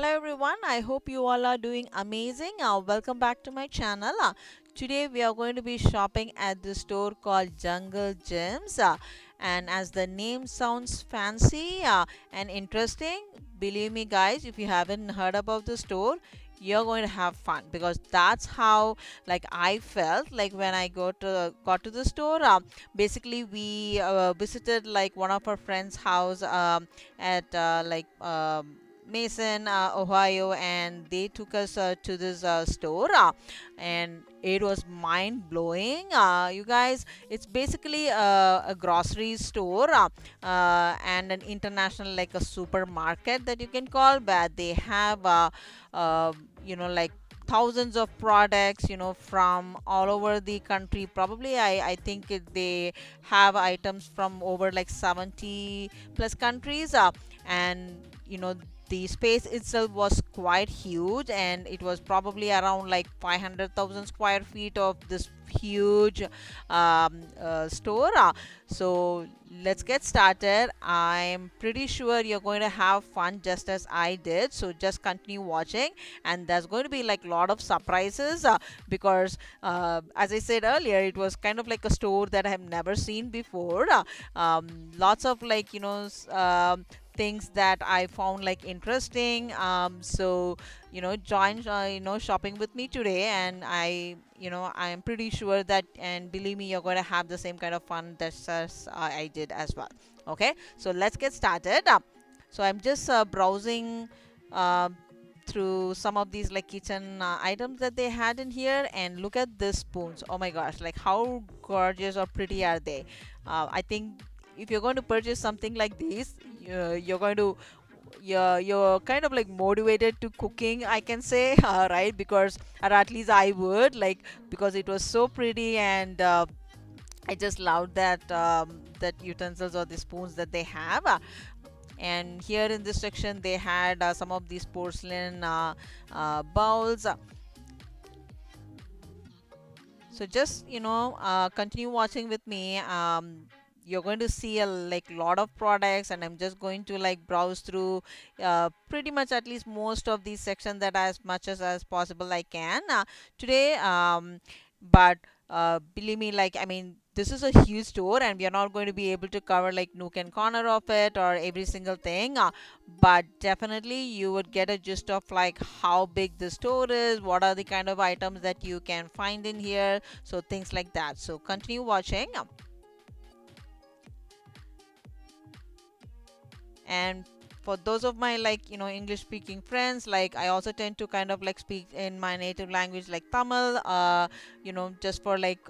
Hello everyone, I hope you all are doing amazing. Welcome back to my channel. Today we are going to be shopping at the store called Jungle Gems. And as the name sounds fancy and interesting, believe me guys, if you haven't heard about the store, you're going to have fun because that's how like I felt like when I got to the store. Basically we visited like one of our friends house at Mason, Ohio, and they took us to this store, and it was mind blowing. You guys, it's basically a grocery store and an international, like a supermarket that you can call, but they have, uh, like thousands of products from all over the country. Probably I think they have items from over like 70 plus countries, and the space itself was quite huge, and it was probably around like 500,000 square feet of this huge store. So let's get started. I'm pretty sure you're going to have fun just as I did, so just continue watching, and there's going to be like a lot of surprises because as I said earlier, it was kind of like a store that I have never seen before. Lots of like things that I found like interesting. So join shopping with me today, and I am pretty sure that, and believe me, you're going to have the same kind of fun that as I did as well. Okay, so let's get started. So I'm just browsing uh, through some of these like kitchen items that they had in here, and look at these spoons. Oh my gosh, like how gorgeous or pretty are they? I think if you're going to purchase something like this, you're going to you're kind of like motivated to cooking, I can say, right? Because, or at least I would like, because it was so pretty, and I just loved that utensils or the spoons that they have. And here in this section they had some of these porcelain bowls. So just continue watching with me. You're going to see a like lot of products, and I'm just going to like browse through pretty much at least most of these sections that as much as possible I can today. But believe me, like, I mean, this is a huge store, and we are not going to be able to cover like nook and corner of it or every single thing, but definitely you would get a gist of like how big the store is, what are the kind of items that you can find in here, so things like that. So continue watching. And for those of my like English speaking friends, like I also tend to kind of like speak in my native language like Tamil, just for like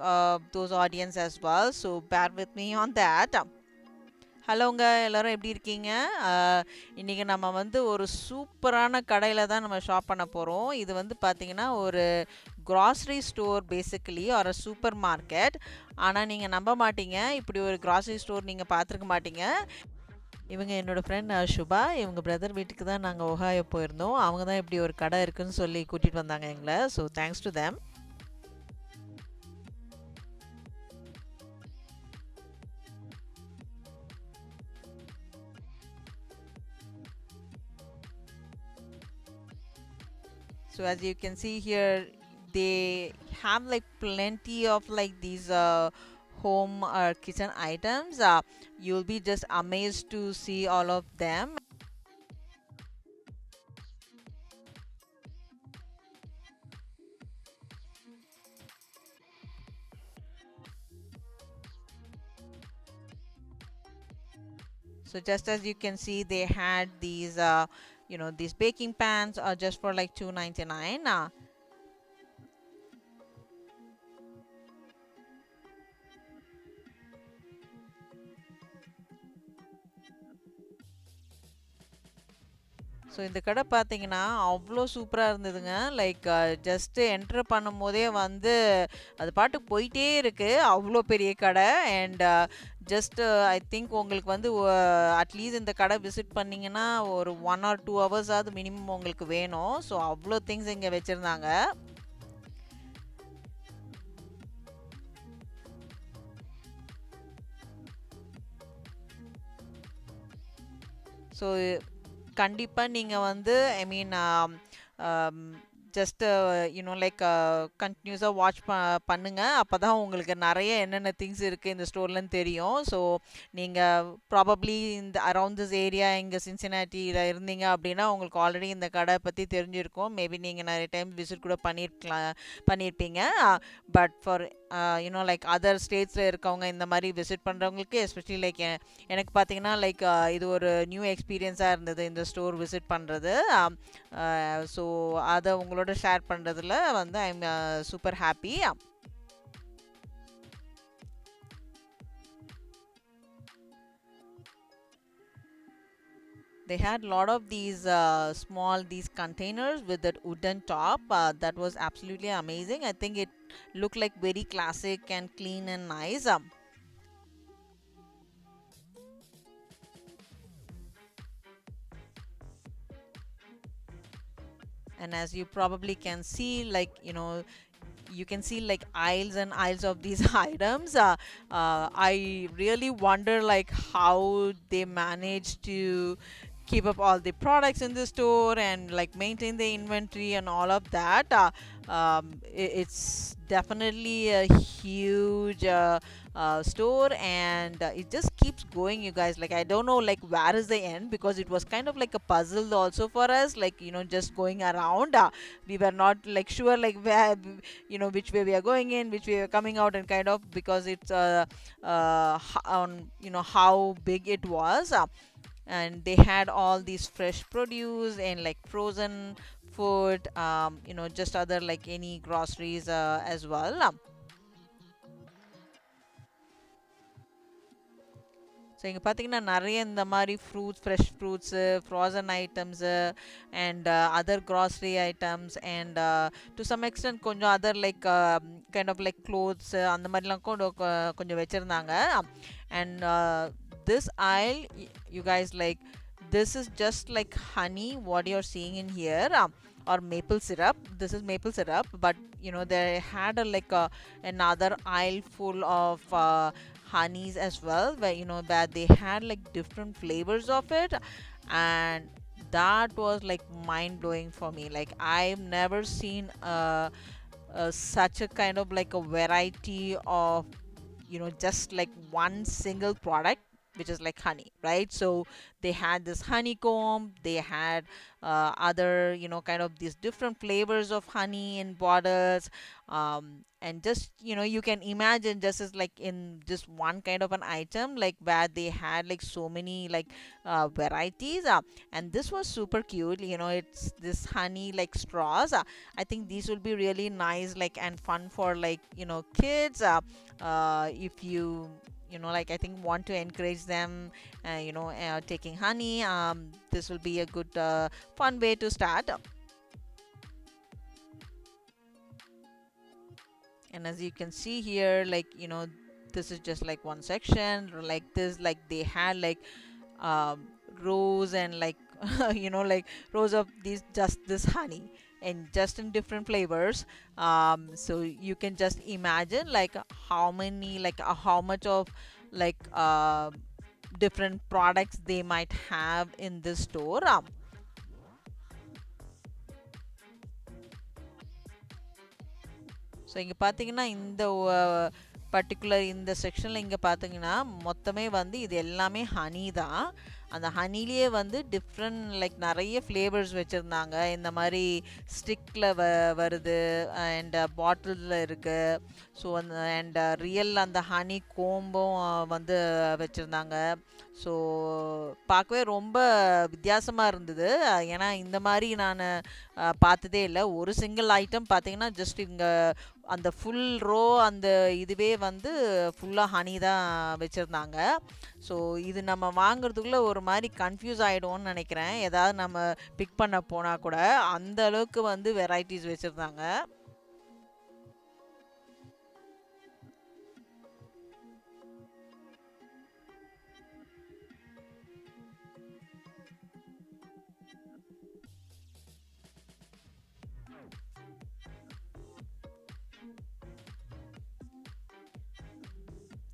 those audience as well, so bear with me on that. ஹலோங்க, எல்லாரும் எப்படி இருக்கீங்க? இன்றைக்கி நம்ம வந்து ஒரு சூப்பரான கடையில் தான் நம்ம ஷாப் பண்ண போகிறோம். இது வந்து பார்த்திங்கன்னா ஒரு க்ராசரி ஸ்டோர் பேசிக்கலி, ஒரு சூப்பர் மார்க்கெட். ஆனால் நீங்கள் நம்ப மாட்டீங்க, இப்படி ஒரு க்ராசரி ஸ்டோர் நீங்கள் பார்த்துருக்க மாட்டீங்க. இவங்க என்னோடய ஃப்ரெண்ட் சுபா. இவங்க பிரதர் வீட்டுக்கு தான் நாங்கள் ஒஹாயோ போயிருந்தோம். அவங்க தான் இப்படி ஒரு கடை இருக்குதுன்னு சொல்லி கூட்டிகிட்டு வந்தாங்க எங்களை. So thanks to them. So as you can see here, they have like plenty of like these home or kitchen items. You'll be just amazed to see all of them. So just as you can see, they had these these baking pans just for like $2.99. So இந்த கடை பார்த்தீங்கன்னா அவ்வளோ சூப்பராக இருந்ததுங்க. Like just enter பண்ணும் போதே வந்து அது பாட்டுக்கு போயிட்டே இருக்குது, அவ்வளோ பெரிய கடை. அண்ட் ஜஸ்ட்டு ஐ திங்க் உங்களுக்கு வந்து அட்லீஸ்ட் இந்த கடை விசிட் பண்ணிங்கன்னா ஒரு 1 or 2 ஹவர்ஸாவது மினிமம் உங்களுக்கு வேணும். ஸோ அவ்வளோ திங்ஸ் இங்கே வச்சுருந்தாங்க. ஸோ கண்டிப்பா நீங்க வந்து ஐ மீன் ஜஸ்ட் லைக் கண்டினியூஸா வாட்ச் பண்ணுங்க. அப்பதான் உங்களுக்கு நிறைய என்னென்ன திங்ஸ் இருக்கு இந்த ஸ்டோர்லன்னு தெரியும். ஸோ நீங்க ப்ராபப்ளி இந்த அரவுண்ட் திஸ் ஏரியா இங்க சின்சினாட்டியில் இருந்தீங்க அப்படின்னா உங்களுக்கு ஆல்ரெடி இந்த கடை பத்தி தெரிஞ்சிருக்கும். மேபி நீங்க நிறைய டைம் விசிட் கூட பண்ணியிருப்பீங்க. பட் ஃபார் லைக் அதர் ஸ்டேட்ஸ்ல இருக்கவங்க இந்த மாதிரி விசிட் பண்றவங்களுக்கு எஸ்பெஷலி லைக் எனக்கு பார்த்தீங்கன்னா லைக் இது ஒரு நியூ எக்ஸ்பீரியன்ஸாக இருந்தது இந்த ஸ்டோர் விசிட் பண்ணுறது. ஸோ அதை உங்களோட ஷேர் பண்ணுறதுல வந்து I'm super happy. They had a lot of these small these containers with that wooden top that was absolutely amazing. I think it looked like very classic and clean and nice. And as you probably can see, like you can see like aisles and aisles of these items. I really wonder like how they manage to keep up all the products in the store and like maintain the inventory and all of that. It's definitely a huge store, and it just keeps going, you guys. Like I don't know like where is the end, because it was kind of like a puzzle also for us, like just going around. We were not like sure like where, which way we are going in, which way we are coming out, and kind of because it's on how big it was. And they had all these fresh produce and like frozen food, just other like any groceries as well. So இங்கே பார்த்தீங்கன்னா நிறைய இந்த மாதிரி fresh fruits, frozen items, and other grocery items, and to some extent கொஞ்சம் other like kind of like clothes அந்த மாதிரிலாம் கூட கொஞ்சம் வச்சுருந்தாங்க. And this aisle, you guys, like this is just like honey what you're seeing in here, or maple syrup. This is maple syrup, but they had another aisle full of honeys as well, where where they had like different flavors of it. And that was like mind blowing for me. Like I've never seen such a kind of like a variety of just like one single product, which is like honey, right? So they had this honeycomb, they had other kind of these different flavors of honey in bottles. And just you can imagine just as like in just one kind of an item, like where they had like so many like varieties. And this was super cute. It's this honey like straws. I think these will be really nice like and fun for like kids, if like I think want to encourage them taking honey. This will be a good fun way to start. And as you can see here, like this is just like one section like this, like they had like um, rows and like like rows of these just this honey, and just in different flavors. So you can just imagine like how many like how much of like different products they might have in this store. So இங்கே பார்த்தீங்கன்னா இந்த particular இந்த செக்ஷனில் இங்கே பார்த்தீங்கன்னா மொத்தமே வந்து இது எல்லாமே ஹனி தான். அந்த ஹனிலேயே வந்து டிஃப்ரெண்ட் லைக் நிறைய ஃப்ளேவர்ஸ் வச்சுருந்தாங்க. இந்த மாதிரி ஸ்டிக்கில் வருது, அண்ட் பாட்டிலில் இருக்குது. ஸோ அந்த அண்ட் ரியல் அந்த ஹனி கோம்பும் வந்து வச்சுருந்தாங்க. ஸோ பார்க்கவே ரொம்ப வித்தியாசமாக இருந்தது. ஏன்னா இந்த மாதிரி நான் பார்த்ததே இல்லை. ஒரு சிங்கிள் ஐட்டம் பார்த்தீங்கன்னா ஜஸ்ட் இங்கே அந்த ஃபுல் ரோ அந்த இதுவே வந்து ஃபுல்லாக ஹனி தான் வச்சுருந்தாங்க. ஸோ இது நம்ம வாங்குறதுக்குள்ளே ஒரு மாதிரி கன்ஃபியூஸ் ஆகிடும்னு நினைக்கிறேன். ஏதாவது நம்ம பிக் பண்ண போனால் கூட அந்த அளவுக்கு வந்து வெரைட்டிஸ் வச்சுருந்தாங்க.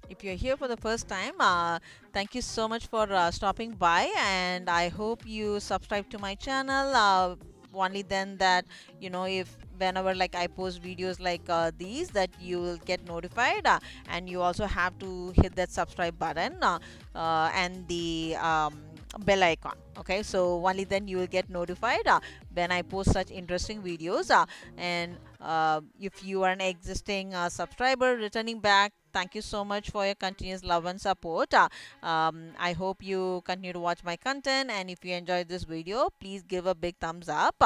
If you're here for the first time, thank you so much for stopping by, and I hope you subscribe to my channel. Only then that if whenever like I post videos like these, that you will get notified, and you also have to hit that subscribe button and the bell icon. Okay, so only then you will get notified when I post such interesting videos. And if you are an existing subscriber returning back, thank you so much for your continuous love and support. I hope you continue to watch my content, and if you enjoyed this video, please give a big thumbs up.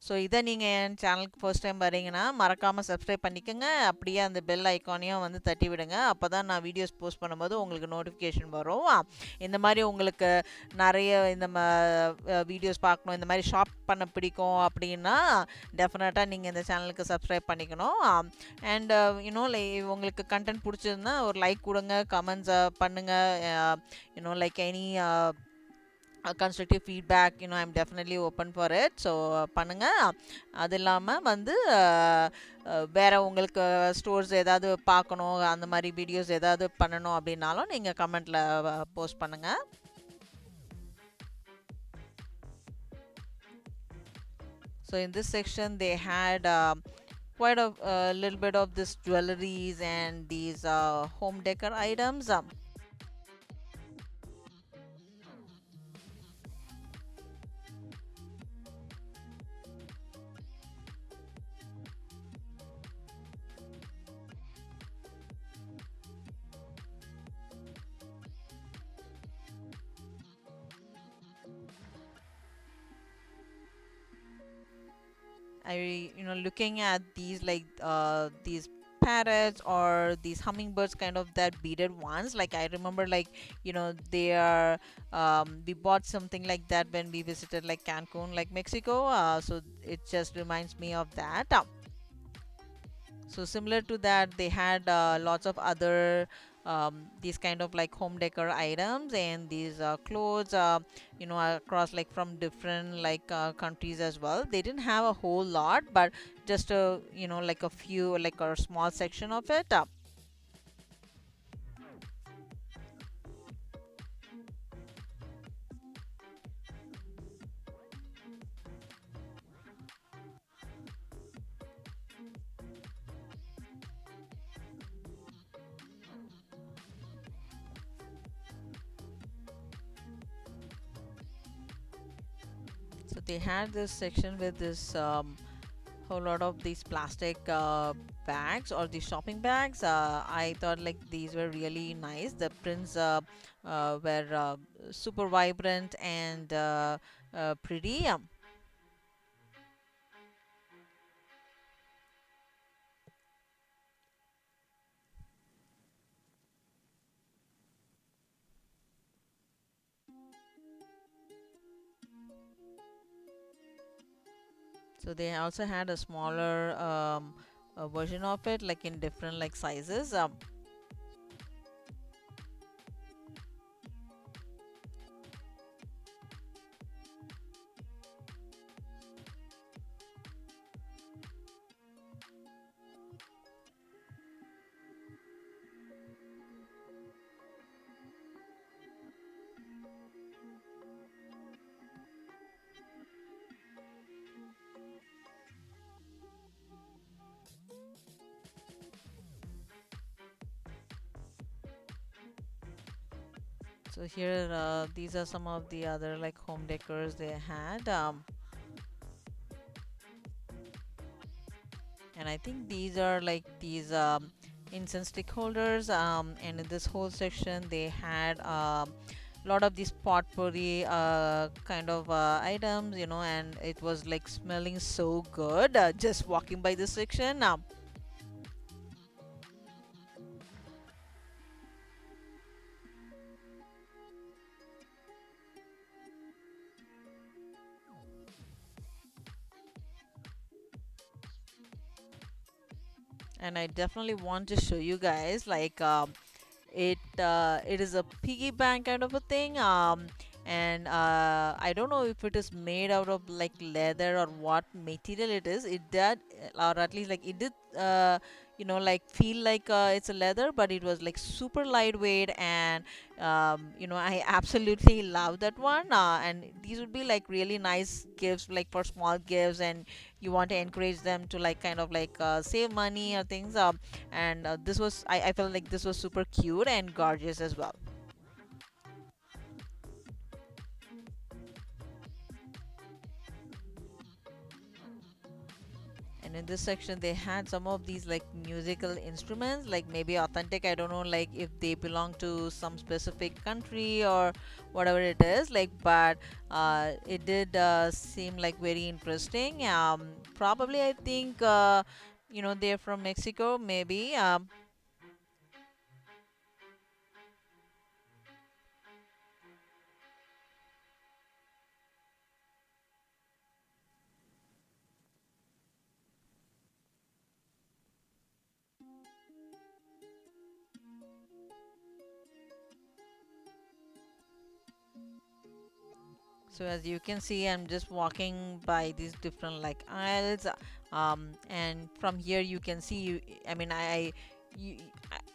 So இதை நீங்கள் என் சேனலுக்கு first time வரீங்கன்னா மறக்காமல் subscribe பண்ணிக்கோங்க. அப்படியே அந்த bell ஐக்கானையும் வந்து தட்டி விடுங்க. அப்போ தான் நான் வீடியோஸ் போஸ்ட் பண்ணும்போது உங்களுக்கு நோட்டிஃபிகேஷன் வரும். இந்த மாதிரி உங்களுக்கு நிறைய இந்த வீடியோஸ் பார்க்கணும், இந்த மாதிரி ஷாப் பண்ண பிடிக்கும் அப்படின்னா டெஃபினட்டாக நீங்கள் இந்த சேனலுக்கு சப்ஸ்கிரைப் பண்ணிக்கணும். அண்ட் உங்களுக்கு கண்டென்ட் பிடிச்சிருந்தா ஒரு லைக் கொடுங்க, கமெண்ட்ஸ் பண்ணுங்கள். Like any constructive feedback, I'm definitely open for it. So பண்ணுங்க. அது இல்லாமல் வந்து வேற உங்களுக்கு ஸ்டோர்ஸ் ஏதாவது பார்க்கணும், அந்த மாதிரி வீடியோஸ் ஏதாவது பண்ணணும் அப்படின்னாலும் நீங்கள் கமெண்ட்ல போஸ்ட் பண்ணுங்க. So in this section they had quite a little bit of this jewelries and these home decor items. Looking at these like these parrots or these hummingbirds, kind of that beaded ones, like I remember like they are we bought something like that when we visited like Cancun, like Mexico. So it just reminds me of that. So similar to that, they had lots of other these kind of like home decor items and these clothes, across like from different like countries as well. They didn't have a whole lot, but just a like a few, like a small section of it. So they had this section with this whole lot of these plastic bags or the shopping bags. I thought like these were really nice. The prints were super vibrant and pretty. So they also had a smaller version of it, like in different like sizes. So here, these are some of the other like home decors they had. And I think these are like these incense stick holders. And in this whole section, they had lot of these potpourri kind of items, and it was like smelling so good just walking by this section. And I definitely want to show you guys like it is a piggy bank kind of a thing, and I don't know if it is made out of like leather or what material it is. It did, or at least like it did, like feel like it's a leather, but it was like super lightweight, and I absolutely love that one. And these would be like really nice gifts, like for small gifts, and you want to encourage them to like kind of like save money or things. And this was, I felt like this was super cute and gorgeous as well. And in this section they had some of these like musical instruments, like maybe authentic, I don't know, like if they belong to some specific country or whatever it is, like, but it did seem like very interesting. Probably I think they're from Mexico, maybe. So as you can see, I'm just walking by these different like aisles, and from here you can see. I mean, you,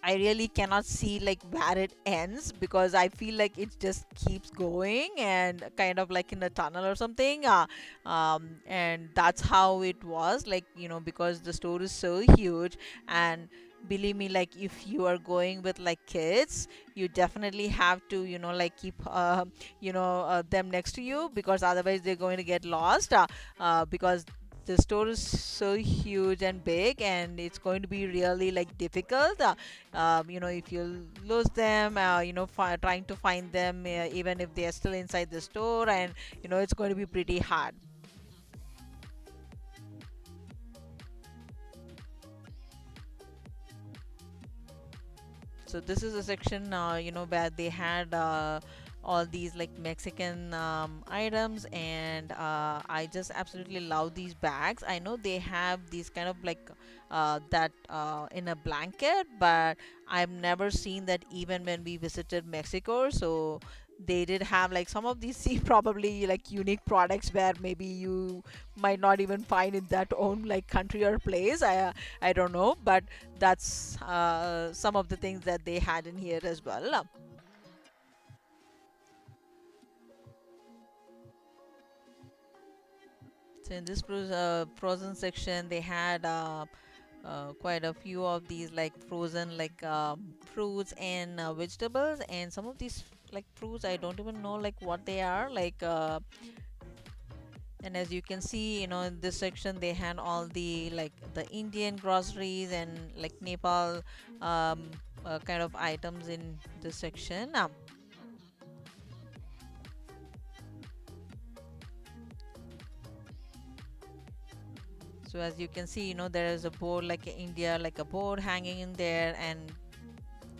I really cannot see like where it ends, because I feel like it just keeps going and kind of like in a tunnel or something. And that's how it was, like, because the store is so huge. And believe me, like if you are going with like kids, you definitely have to like keep them next to you, because otherwise they're going to get lost, because the store is so huge and big, and it's going to be really like difficult, if you lose them, trying to find them, even if they are still inside the store, and it's going to be pretty hard. So this is a section, where they had all these like Mexican items, and I just absolutely love these bags. I know they have these kind of like that in a blanket, but I've never seen that even when we visited Mexico. So they did have like some of these see probably like unique products where maybe you might not even find in that own like country or place. I don't know, but that's some of the things that they had in here as well. So in this frozen section, they had quite a few of these like frozen like fruits and vegetables, and some of these like fruits I don't even know like what they are like. And as you can see, in this section they had all the like the Indian groceries and like Nepal um, kind of items in this section. So as you can see, there is a board like India, like a board hanging in there, and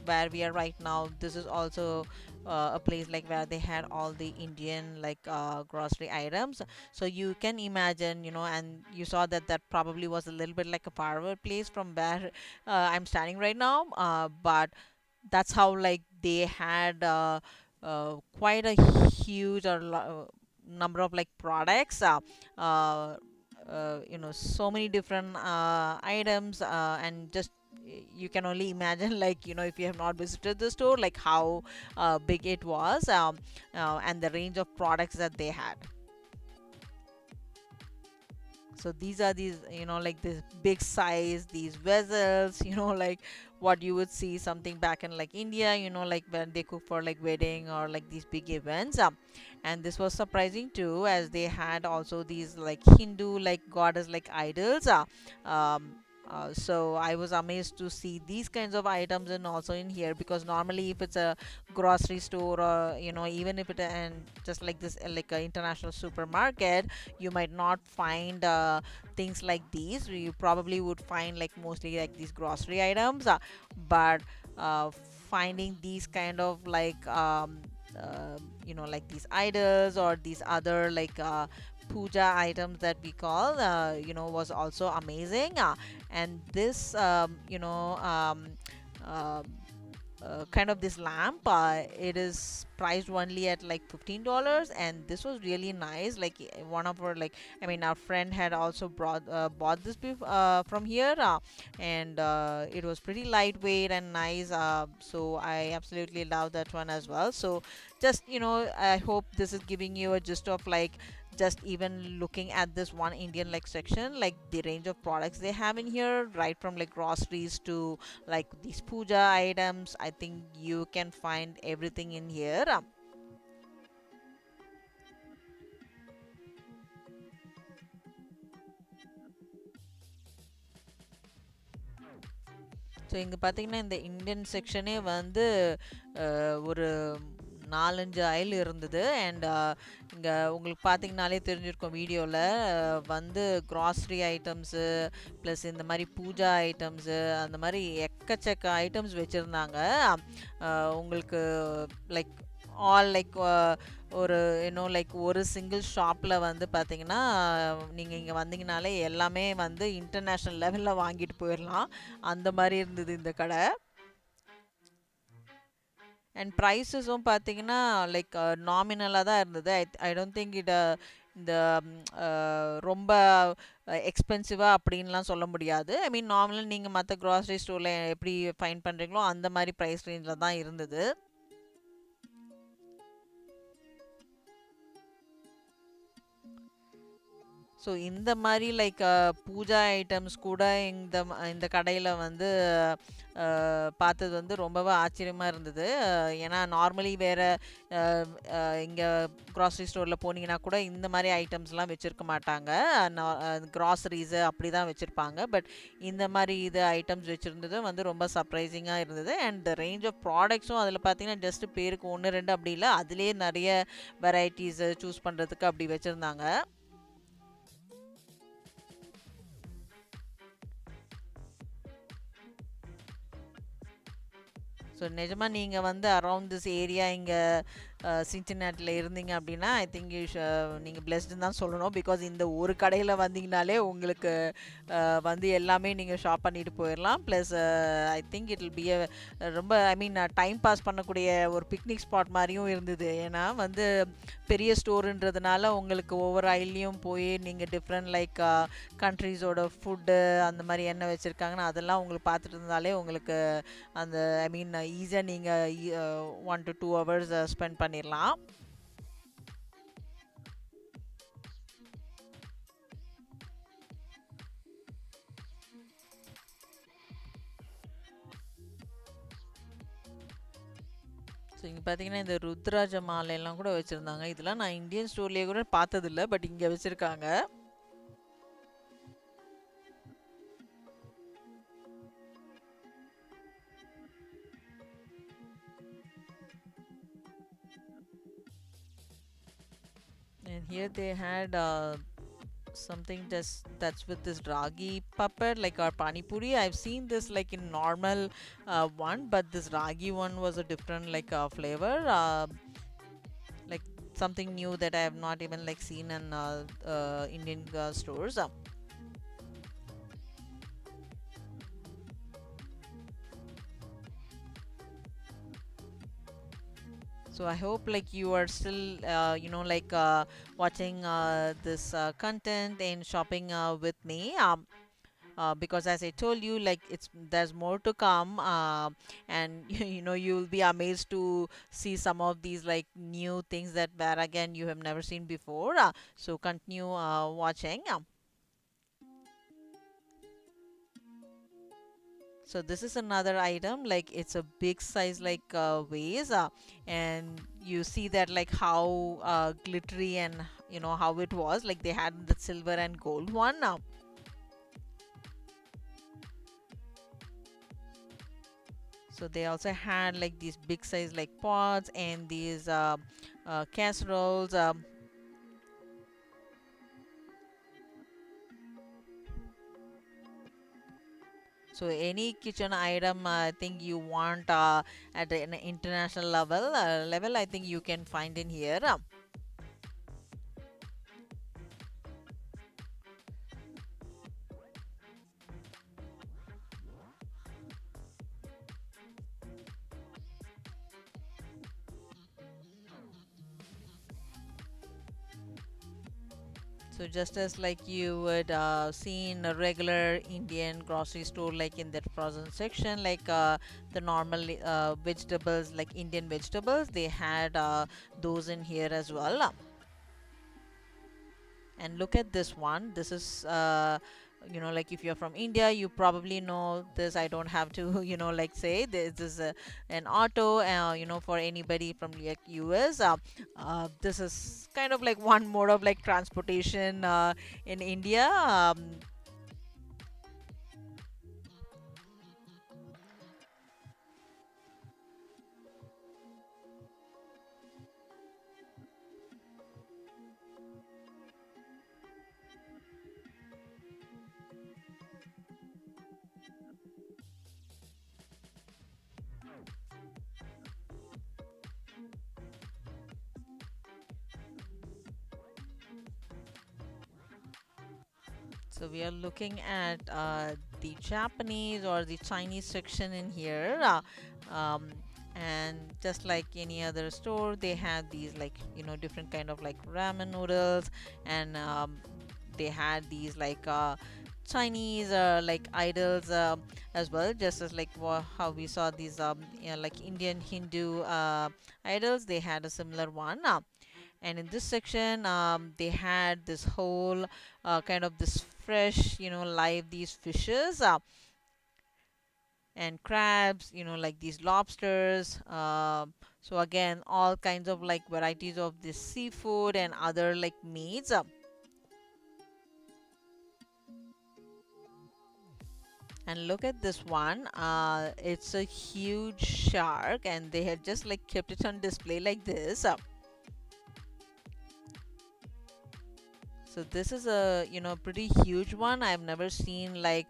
where we are right now, this is also a place like where they had all the Indian like grocery items. So you can imagine, and you saw that that probably was a little bit like a faraway place from where I'm standing right now. But that's how like they had quite a huge number of like products, uh, so many different items, and just you can only imagine like if you have not visited the store, like how big it was, and the range of products that they had. So these are these, like this big size, these vessels, like what you would see something back in like India, like when they cook for like wedding or like these big events. And this was surprising too, as they had also these like Hindu like goddess like idols. So I was amazed to see these kinds of items and also in here, because normally if it's a grocery store, or even if it and just like this like a international supermarket, you might not find things like these. You probably would find like mostly like these grocery items, but uh, finding these kind of like like these idols or these other like puja items that we call, was also amazing. And this um, kind of this lamp. It is priced only at like $15, and this was really nice. Like one of our, like, I mean, our friend had also bought this from here, and it was pretty lightweight and nice. So I absolutely love that one as well. So just, I hope this is giving you a gist of like just even looking at this one Indian like section, like the range of products they have in here, right from like groceries to like these puja items. I think you can find everything in here. So இங்கே பார்த்தீங்கன்னா இந்த Indian செக்ஷனே வந்து ஒரு 4-5 அயல் இருந்தது. And இங்கே உங்களுக்கு பார்த்தீங்கனாலே தெரிஞ்சிருக்கும் வீடியோவில், வந்து க்ராசரி ஐட்டம்ஸு ப்ளஸ் இந்த மாதிரி பூஜா ஐட்டம்ஸு அந்த மாதிரி எக்கச்சக்க ஐட்டம்ஸ் வச்சுருந்தாங்க. உங்களுக்கு லைக் ஆல் லைக் ஒரு லைக் ஒரு சிங்கிள் ஷாப்பில் வந்து பார்த்தீங்கன்னா, நீங்கள் இங்கே வந்தீங்கனாலே எல்லாமே வந்து இன்டர்நேஷ்னல் லெவலில் வாங்கிட்டு போயிடலாம். அந்த மாதிரி இருந்தது இந்த கடை. அண்ட் ப்ரைஸஸும் பார்த்தீங்கன்னா லைக் நாமினலாக தான் இருந்தது. ஐ டோன்ட் திங்க் இந்த ரொம்ப எக்ஸ்பென்சிவாக அப்படின்லாம் சொல்ல முடியாது. ஐ மீன் நார்மலாக நீங்கள் மற்ற க்ராசரி ஸ்டோரில் எப்படி ஃபைன் பண்ணுறீங்களோ அந்த மாதிரி ப்ரைஸ் ரேஞ்சில் தான் இருந்தது. ஸோ இந்த மாதிரி லைக் பூஜா ஐட்டம்ஸ் கூட இந்த கடையில் வந்து பார்த்தது வந்து ரொம்பவே ஆச்சரியமாக இருந்தது. ஏன்னா நார்மலி வேறு இங்கே க்ராசரி ஸ்டோரில் போனீங்கன்னா கூட இந்த மாதிரி ஐட்டம்ஸ்லாம் வச்சுருக்க மாட்டாங்க. க்ராசரிஸு அப்படி தான் வச்சுருப்பாங்க. பட் இந்த மாதிரி ஐட்டம்ஸ் வச்சுருந்தது வந்து ரொம்ப சர்ப்ரைசிங்காக இருந்தது. அண்ட் த ரேஞ்ச் ஆஃப் ப்ராடக்ட்ஸும் அதில் பார்த்தீங்கன்னா ஜஸ்ட் பேருக்கு 1 2 அப்படி இல்லை, அதுலேயே நிறைய வெரைட்டிஸு சூஸ் பண்ணுறதுக்கு அப்படி வச்சுருந்தாங்க. ஸோ நிஜமாக நீங்கள் வந்து அரவுண்ட் திஸ் ஏரியா இங்கே சின்சினாட்டியில் இருந்தீங்க அப்படின்னா, ஐ திங்க் நீங்கள் பிளெஸ்டுன்னு தான் சொல்லணும். பிகாஸ் இந்த ஒரு கடையில் வந்தீங்கனாலே உங்களுக்கு வந்து எல்லாமே நீங்கள் ஷாப் பண்ணிட்டு போயிடலாம். Plus I think it will be ரொம்ப, ஐ மீன், டைம் பாஸ் பண்ணக்கூடிய ஒரு பிக்னிக் ஸ்பாட் மாதிரியும் இருந்தது. ஏன்னா வந்து பெரிய ஸ்டோருன்றதுனால உங்களுக்கு ஒவ்வொரு ஐல்லையும் போய் நீங்கள் டிஃப்ரெண்ட் லைக் கண்ட்ரீஸோட ஃபுட்டு அந்த மாதிரி என்ன வச்சுருக்காங்கன்னு அதெல்லாம் உங்களுக்கு பார்த்துட்டு இருந்தாலே உங்களுக்கு அந்த, ஐ மீன், ஈஸியாக நீங்கள் 1 to 2 hours ஸ்பெண்ட் பண்ணிடலாம். ஸோ இங்கே பார்த்தீங்கன்னா இந்த ருத்ராஜ மாலையெல்லாம் கூட வச்சுருந்தாங்க. இதெல்லாம் நான் இந்தியன் ஸ்டோர்லேயே கூட பார்த்ததில்ல, பட் இங்கே வச்சுருக்காங்க. And here they had something that's with this ragi puppet, like our pani puri. I've seen this like in normal one, but this ragi one was a different like flavor, like something new that I have not even like seen in Indian stores. So I hope like you are still like watching this content and shopping with me, because as I told you, like there's more to come, and you'll be amazed to see some of these like new things that where again you have never seen before. So continue watching. So this is another item, like it's a big size like vase, and you see that like how glittery and how it was, like they had the silver and gold one. So they also had like these big size like pots and these casseroles. So any kitchen item I think you want at an international level, I think you can find in here. So just as like you would see in a regular Indian grocery store, like in that frozen section, like the normal vegetables, like Indian vegetables, they had those in here as well. And look at this one. This is like if you're from India, you probably know this. I don't have to like say this is an auto for anybody from like US. This is kind of like one mode of like transportation in India. So we are looking at the Japanese or the Chinese section in here. Um, and just like any other store, they had these like, different kind of like ramen noodles, and they had these like Chinese like idols as well, just as like how we saw these like Indian Hindu idols. They had a similar one. And in this section they had this whole kind of this fresh live these fishes and crabs, like these lobsters. So again, all kinds of like varieties of this seafood and other like meats. And look at this one. It's a huge shark, and they have just like kept it on display like this. So this is a pretty huge one. I've never seen like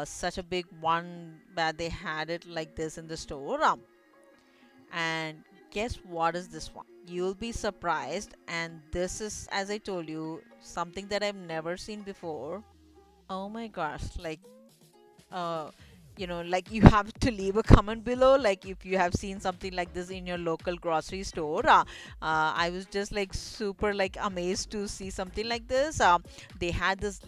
such a big one that they had it like this in the store. And guess what is this one? You'll be surprised. And this is, as I told you, something that I've never seen before. Oh my gosh! Uh, like you have to leave a comment below, like if you have seen something like this in your local grocery store. I was just like super like amazed to see something like this. They had this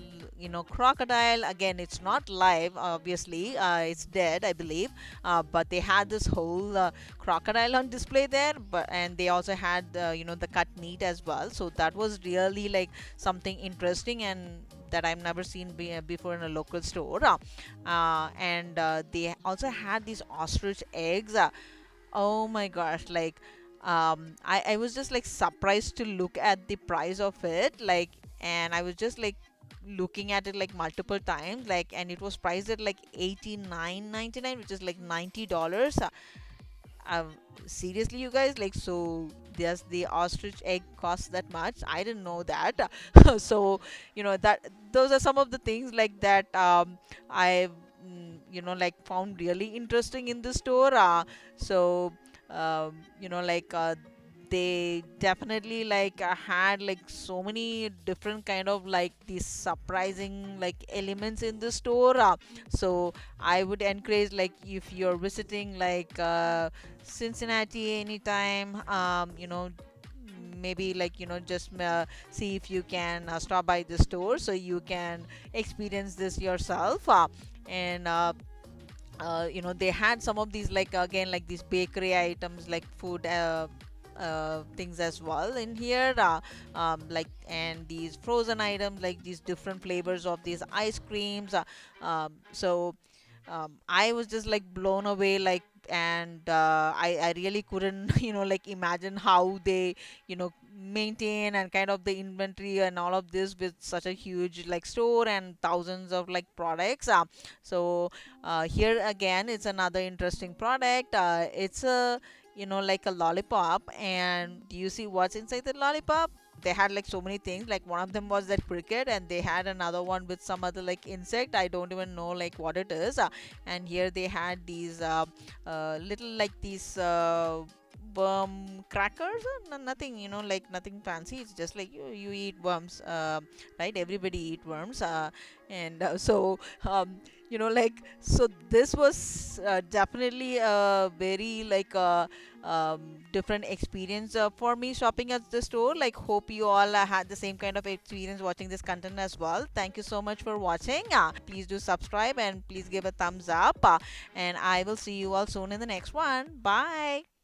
crocodile. Again, it's not live, obviously. It's dead, I believe. But they had this whole crocodile on display there, and they also had the cut meat as well. So that was really like something interesting and that I've never seen before in a local store. And they also had these ostrich eggs. Oh my gosh, like I was just like surprised to look at the price of it, like, and I was just like looking at it like multiple times, like, and it was priced at like 89.99, which is like $90. um, Seriously, you guys, like, so does the ostrich egg cost that much? I didn't know that. So that those are some of the things like that I like found really interesting in the store. So like they definitely like had like so many different kind of like these surprising like elements in the store. So I would encourage, like, if you're visiting like Cincinnati anytime, maybe like just see if you can stop by the store so you can experience this yourself. And they had some of these, like, again, like these bakery items, like food things as well in here, like, and these frozen items, like these different flavors of these ice creams. So I was just like blown away, like, and I really couldn't like imagine how they maintain and kind of the inventory and all of this with such a huge like store and thousands of like products. So here again, it's another interesting product. It's a like a lollipop, and do you see what's inside the lollipop? They had like so many things, like one of them was that cricket, and they had another one with some other like insect. I don't even know like what it is. And here they had these little like these worm crackers. Nothing, like nothing fancy. It's just like you eat worms, right? Everybody eat worms. And so like, so this was definitely a very like different experience for me shopping at the store. Like, hope you all had the same kind of experience watching this content as well. Thank you so much for watching. Please do subscribe and please give a thumbs up, and I will see you all soon in the next one. Bye.